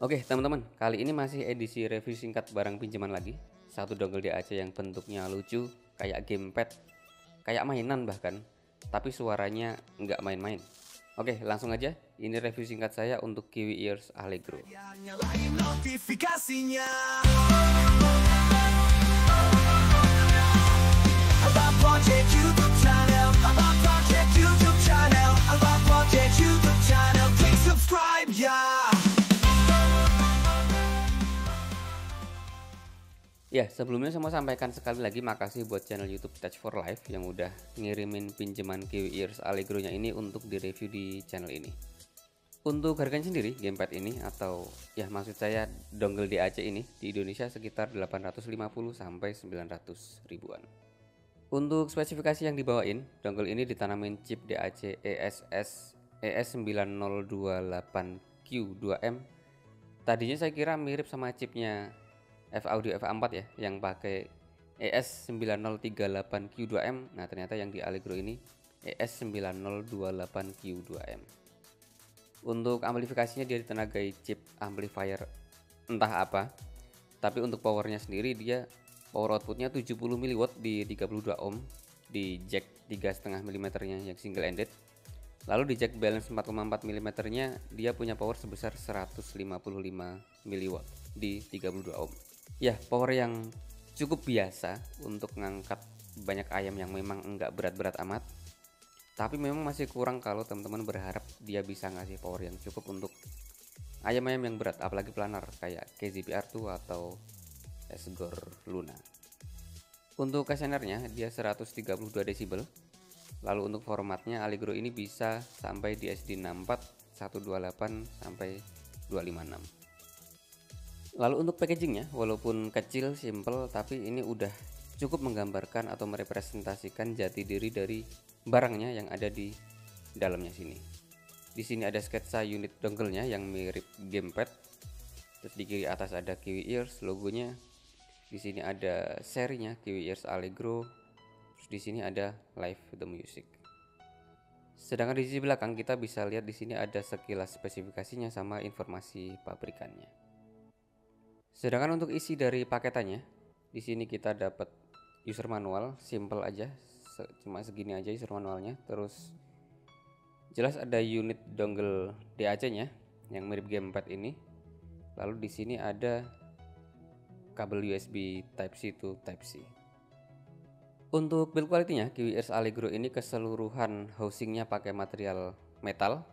Oke teman-teman, kali ini masih edisi review singkat barang pinjaman lagi. Satu dongle DAC yang bentuknya lucu, kayak gamepad, kayak mainan bahkan, tapi suaranya nggak main-main. Oke, langsung aja. Ini review singkat saya untuk Kiwi Ears Allegro. Nyalain notifikasinya. Abang Project YouTube channel, Abang Project YouTube channel, Abang Project YouTube channel, klik subscribe ya. Ya, sebelumnya saya mau sampaikan sekali lagi makasih buat channel YouTube Touch for Life yang udah ngirimin pinjaman Kiwi Ears Allegro-nya ini untuk direview di channel ini. Untuk harganya sendiri, gamepad ini atau ya maksud saya dongle DAC ini di Indonesia sekitar 850 sampai 900 ribuan. Untuk spesifikasi yang dibawain, dongle ini ditanamin chip DAC ESS ES9028Q2M. Tadinya saya kira mirip sama chipnya F-Audio F4 ya, yang pakai ES9038Q2M. Nah, ternyata yang di Allegro ini ES9028Q2M. Untuk amplifikasinya dia ditenagai chip amplifier entah apa, tapi untuk powernya sendiri dia power outputnya 70 mW di 32 ohm di jack 3,5 mm nya yang single ended. Lalu di jack balance 4,4 mm nya dia punya power sebesar 155 mW di 32 ohm. Ya, power yang cukup biasa untuk ngangkat banyak ayam yang memang enggak berat-berat amat. Tapi memang masih kurang kalau teman-teman berharap dia bisa ngasih power yang cukup untuk ayam-ayam yang berat, apalagi planar kayak KZP-R2 atau Esgor Luna. Untuk kesenernya dia 132 desibel. Lalu untuk formatnya Allegro ini bisa sampai di SD64, 128 sampai 256. Lalu untuk packagingnya, walaupun kecil, simple, tapi ini udah cukup menggambarkan atau merepresentasikan jati diri dari barangnya yang ada di dalamnya sini. Di sini ada sketsa unit dongle-nya yang mirip gamepad. Terus di kiri atas ada Kiwi Ears logonya. Di sini ada serinya Kiwi Ears Allegro. Terus di sini ada Live the Music. Sedangkan di sisi belakang kita bisa lihat di sini ada sekilas spesifikasinya sama informasi pabrikannya. Sedangkan untuk isi dari paketannya, di sini kita dapat user manual, simple aja, cuma segini aja user manualnya. Terus jelas ada unit dongle DAC-nya yang mirip gamepad ini. Lalu di sini ada kabel USB Type C to Type C. Untuk build quality-nya, Kiwi Ears Allegro ini keseluruhan housingnya pakai material metal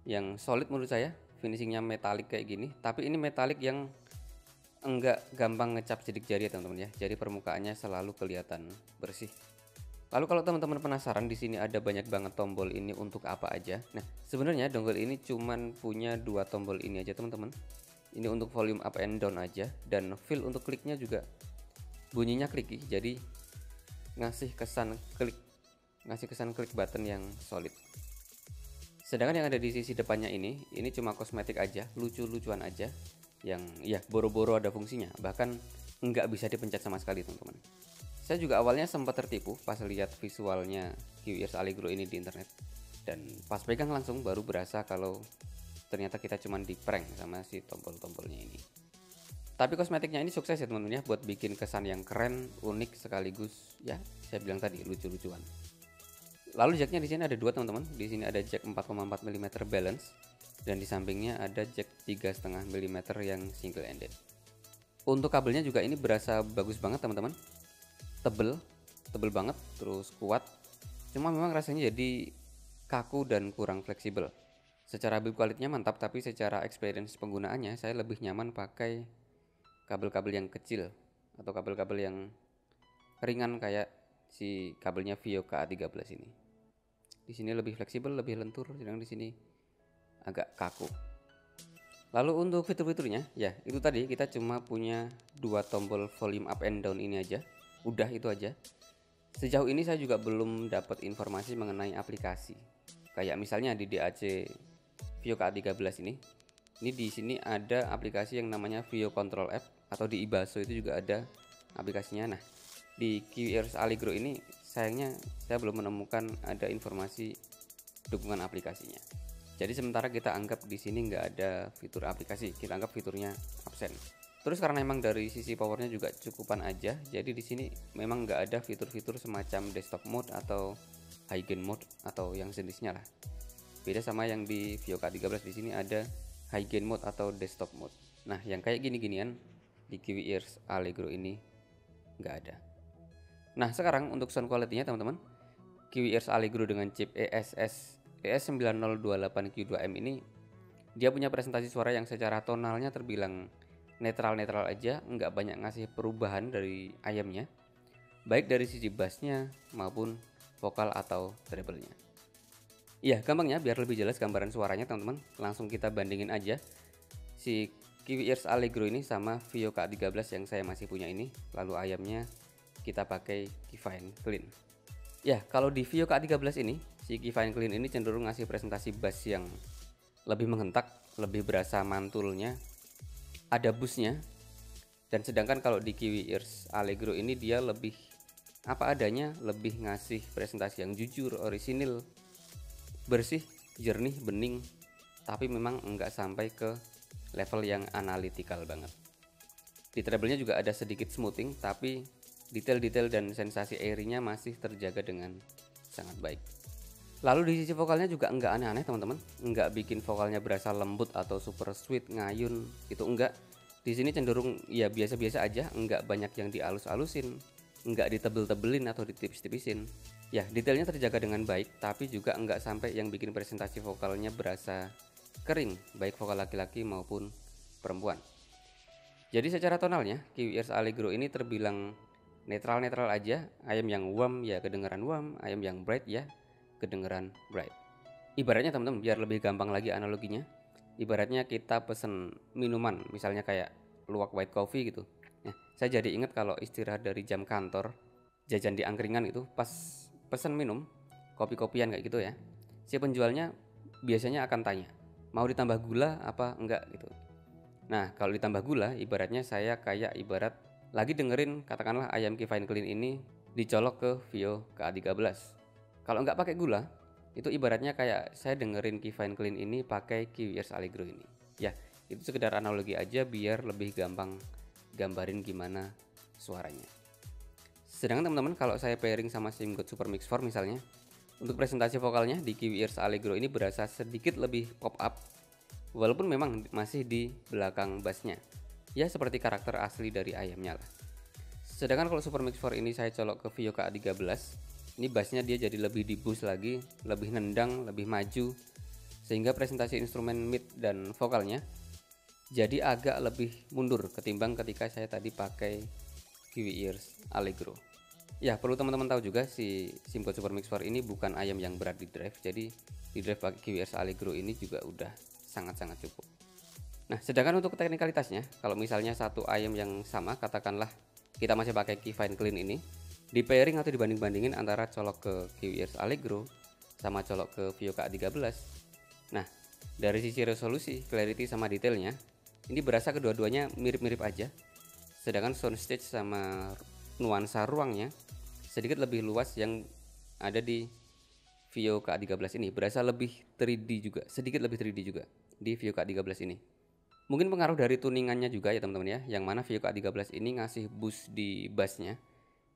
yang solid menurut saya, finishingnya metalik kayak gini. Tapi ini metalik yang enggak gampang ngecap sidik jari ya teman-teman ya. Jadi permukaannya selalu kelihatan bersih. Lalu kalau teman-teman penasaran, di sini ada banyak banget tombol ini untuk apa aja. Nah, sebenarnya dongle ini cuman punya 2 tombol ini aja teman-teman. Ini untuk volume up and down aja, dan feel untuk kliknya juga bunyinya clicky. Jadi ngasih kesan klik button yang solid. Sedangkan yang ada di sisi depannya ini cuma kosmetik aja, lucu-lucuan aja, yang ya boro-boro ada fungsinya, bahkan nggak bisa dipencet sama sekali teman-teman. Saya juga awalnya sempat tertipu pas lihat visualnya Kiwi Ears Allegro ini di internet, dan pas pegang langsung baru berasa kalau ternyata kita cuman di prank sama si tombol-tombolnya ini. Tapi kosmetiknya ini sukses ya teman-teman ya, buat bikin kesan yang keren, unik, sekaligus ya saya bilang tadi lucu-lucuan. Lalu jacknya di sini ada 2 teman-teman. Di sini ada jack 4,4 mm balance, dan di sampingnya ada jack 3,5 mm yang single ended. Untuk kabelnya juga ini berasa bagus banget teman-teman, tebel banget, terus kuat. Cuma memang rasanya jadi kaku dan kurang fleksibel. Secara build quality-nya mantap, tapi secara experience penggunaannya saya lebih nyaman pakai kabel-kabel yang kecil atau kabel-kabel yang ringan kayak si kabelnya Vio KA13 ini. Di sini lebih fleksibel, lebih lentur, sedangkan di sini agak kaku. Lalu untuk fitur-fiturnya, ya itu tadi kita cuma punya 2 tombol volume up and down ini aja. Udah itu aja. Sejauh ini saya juga belum dapat informasi mengenai aplikasi. Kayak misalnya di DAC Vio KA13 ini di sini ada aplikasi yang namanya Vio Control App, atau di Ibaso itu juga ada aplikasinya. Nah, di Kiwi Ears Allegro ini sayangnya saya belum menemukan ada informasi dukungan aplikasinya. Jadi sementara kita anggap di sini nggak ada fitur aplikasi, kita anggap fiturnya absen. Terus karena memang dari sisi powernya juga cukupan aja, jadi di sini memang nggak ada fitur-fitur semacam desktop mode atau high gain mode atau yang jenisnya lah. Beda sama yang di Vio K13, di sini ada high gain mode atau desktop mode. Nah, yang kayak gini-ginian di Kiwi Ears Allegro ini nggak ada. Nah, sekarang untuk sound quality-nya teman-teman, Kiwi Ears Allegro dengan chip ES9028Q2M ini dia punya presentasi suara yang secara tonalnya terbilang netral-netral aja, nggak banyak ngasih perubahan dari ayamnya, baik dari sisi bassnya maupun vokal atau treble-nya. Iya, gampangnya biar lebih jelas gambaran suaranya teman-teman, langsung kita bandingin aja si Kiwi Ears Allegro ini sama Vio K13 yang saya masih punya ini, lalu ayamnya kita pakai Keyfine Clean. Ya, kalau di Vio K13 ini, si Keyfine Clean ini cenderung ngasih presentasi bass yang lebih menghentak, lebih berasa mantulnya, ada busnya. Dan sedangkan kalau di Kiwi Ears Allegro ini dia lebih apa adanya, lebih ngasih presentasi yang jujur, orisinil, bersih, jernih, bening, tapi memang enggak sampai ke level yang analytical banget. Di treble-nya juga ada sedikit smoothing, tapi detail-detail dan sensasi airy-nya masih terjaga dengan sangat baik. Lalu di sisi vokalnya juga enggak aneh-aneh teman-teman, enggak bikin vokalnya berasa lembut atau super sweet, ngayun, itu enggak. Di sini cenderung ya biasa-biasa aja, enggak banyak yang dialus-alusin, enggak ditebel-tebelin atau ditipis-tipisin. Ya, detailnya terjaga dengan baik, tapi juga enggak sampai yang bikin presentasi vokalnya berasa kering, baik vokal laki-laki maupun perempuan. Jadi secara tonalnya, Kiwi Ears Allegro ini terbilang netral-netral aja. Ayam yang warm ya kedengeran warm, ayam yang bright ya kedengeran bright. Ibaratnya teman-teman, biar lebih gampang lagi analoginya, ibaratnya kita pesen minuman, misalnya kayak luwak white coffee gitu. Nah, saya jadi ingat kalau istirahat dari jam kantor, jajan di angkringan itu, pas pesen minum, kopi-kopian kayak gitu ya, si penjualnya biasanya akan tanya, mau ditambah gula apa enggak gitu. Nah, kalau ditambah gula, ibaratnya saya kayak ibarat lagi dengerin katakanlah ayam Keyfine Clean ini dicolok ke Vio K13. Kalau nggak pakai gula, itu ibaratnya kayak saya dengerin Keyfine Clean ini pakai Kiwi Ears Allegro ini. Ya, itu sekedar analogi aja biar lebih gampang gambarin gimana suaranya. Sedangkan teman-teman kalau saya pairing sama SIMGOT Super Mix 4 misalnya, untuk presentasi vokalnya di Kiwi Ears Allegro ini berasa sedikit lebih pop up, walaupun memang masih di belakang bassnya. Ya seperti karakter asli dari ayamnya lah. Sedangkan kalau Super Mix 4 ini saya colok ke Vio K13, ini bassnya dia jadi lebih di boost lagi, lebih nendang, lebih maju, sehingga presentasi instrumen mid dan vokalnya jadi agak lebih mundur ketimbang ketika saya tadi pakai Kiwi Ears Allegro. Ya, perlu teman-teman tahu juga si SIMGOT Super Mix 4 ini bukan ayam yang berat di drive, jadi di drive pakai Kiwi Ears Allegro ini juga udah sangat-sangat cukup. Nah, sedangkan untuk teknikalitasnya, kalau misalnya satu ayam yang sama, katakanlah kita masih pakai Keyfine Clean ini, di pairing atau dibanding-bandingin antara colok ke Kiwi Ears Allegro sama colok ke Vio K13. Nah, dari sisi resolusi, clarity sama detailnya, ini berasa kedua-duanya mirip-mirip aja. Sedangkan soundstage sama nuansa ruangnya sedikit lebih luas yang ada di Vio K13 ini, berasa lebih 3D juga, sedikit lebih 3D juga di Vio K13 ini. Mungkin pengaruh dari tuningannya juga ya teman-teman ya, yang mana Vio K13 ini ngasih boost di bassnya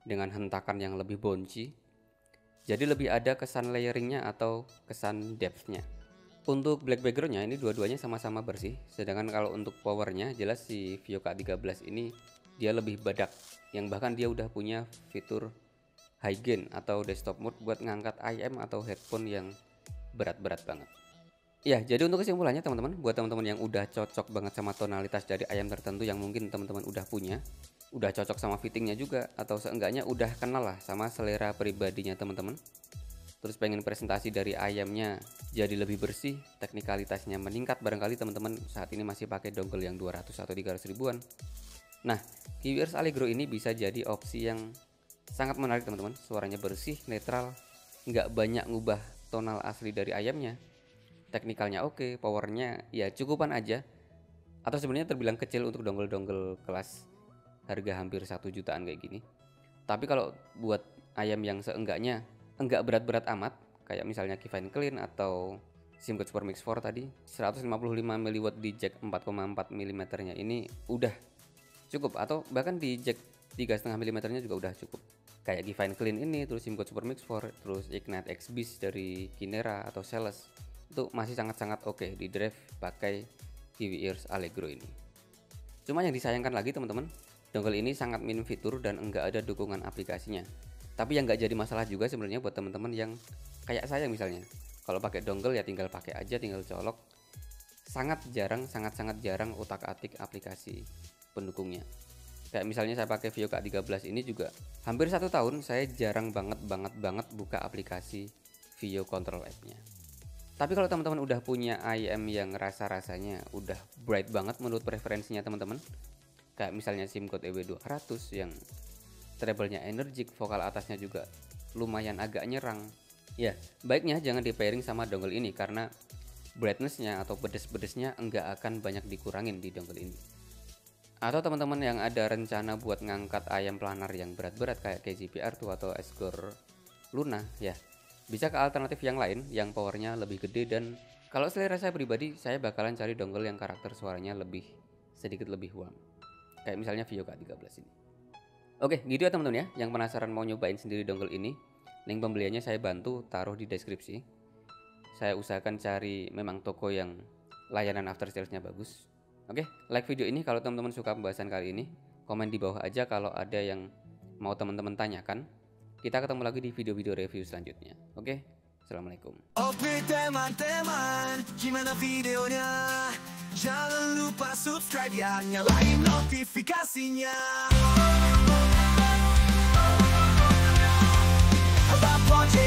dengan hentakan yang lebih bouncy, jadi lebih ada kesan layeringnya atau kesan depthnya. Untuk black backgroundnya ini dua-duanya sama-sama bersih, sedangkan kalau untuk powernya jelas si Vio K13 ini dia lebih badak, yang bahkan dia udah punya fitur high gain atau desktop mode buat ngangkat IM atau headphone yang berat-berat banget. Ya, jadi untuk kesimpulannya teman-teman, buat teman-teman yang udah cocok banget sama tonalitas dari ayam tertentu yang mungkin teman-teman udah punya, udah cocok sama fittingnya juga, atau seenggaknya udah kenal lah sama selera pribadinya teman-teman, terus pengen presentasi dari ayamnya jadi lebih bersih, teknikalitasnya meningkat, barangkali teman-teman saat ini masih pakai dongle yang 200 atau 300 ribuan. Nah, Kiwi Ears Allegro ini bisa jadi opsi yang sangat menarik teman-teman. Suaranya bersih, netral, nggak banyak ngubah tonal asli dari ayamnya. Teknikalnya oke, powernya ya cukupan aja. Atau sebenarnya terbilang kecil untuk dongle-dongle kelas harga hampir 1 jutaan kayak gini. Tapi kalau buat ayam yang seenggaknya enggak berat-berat amat, kayak misalnya Keyfine Clean atau SIM card Super Mix 4 tadi 155 mW di jack 4,4 mm nya ini udah cukup, atau bahkan di jack 3,5 mm nya juga udah cukup. Kayak Givine Clean ini, terus SIM card Super Mix 4, terus Ignite X Beast dari Kinera atau Celes, itu masih sangat-sangat oke di drive pakai Kiwi Ears Allegro ini. Cuma yang disayangkan lagi teman-teman, dongle ini sangat minim fitur dan enggak ada dukungan aplikasinya. Tapi yang nggak jadi masalah juga sebenarnya buat teman-teman yang kayak saya misalnya. Kalau pakai dongle ya tinggal pakai aja, tinggal colok. Sangat sangat jarang utak-atik aplikasi pendukungnya. Kayak misalnya saya pakai Vio K13 ini juga hampir 1 tahun saya jarang banget buka aplikasi Vio Control App-nya. Tapi kalau teman-teman udah punya IM yang rasanya udah bright banget menurut preferensinya teman-teman, kayak misalnya SIM code EW200 yang treble-nya energik, vokal atasnya juga lumayan agak nyerang, ya baiknya jangan di pairing sama dongle ini karena brightness-nya atau pedes-pedesnya enggak akan banyak dikurangin di dongle ini. Atau teman-teman yang ada rencana buat ngangkat ayam planar yang berat-berat kayak KZP-R2 atau Asgore Luna, ya bisa ke alternatif yang lain yang powernya lebih gede. Dan kalau selera saya pribadi, saya bakalan cari dongle yang karakter suaranya sedikit lebih warm, kayak misalnya Vio K13 ini. Oke, gitu ya teman-teman ya. Yang penasaran mau nyobain sendiri dongle ini, link pembeliannya saya bantu taruh di deskripsi. Saya usahakan cari memang toko yang layanan after sales-nya bagus. Oke, like video ini kalau teman-teman suka pembahasan kali ini. Komen di bawah aja kalau ada yang mau teman-teman tanyakan. Kita ketemu lagi di video-video review selanjutnya. Oke, assalamualaikum. Oke teman-teman, gimana videonya? Jangan lupa subscribe ya, nyalain notifikasinya. Abang Project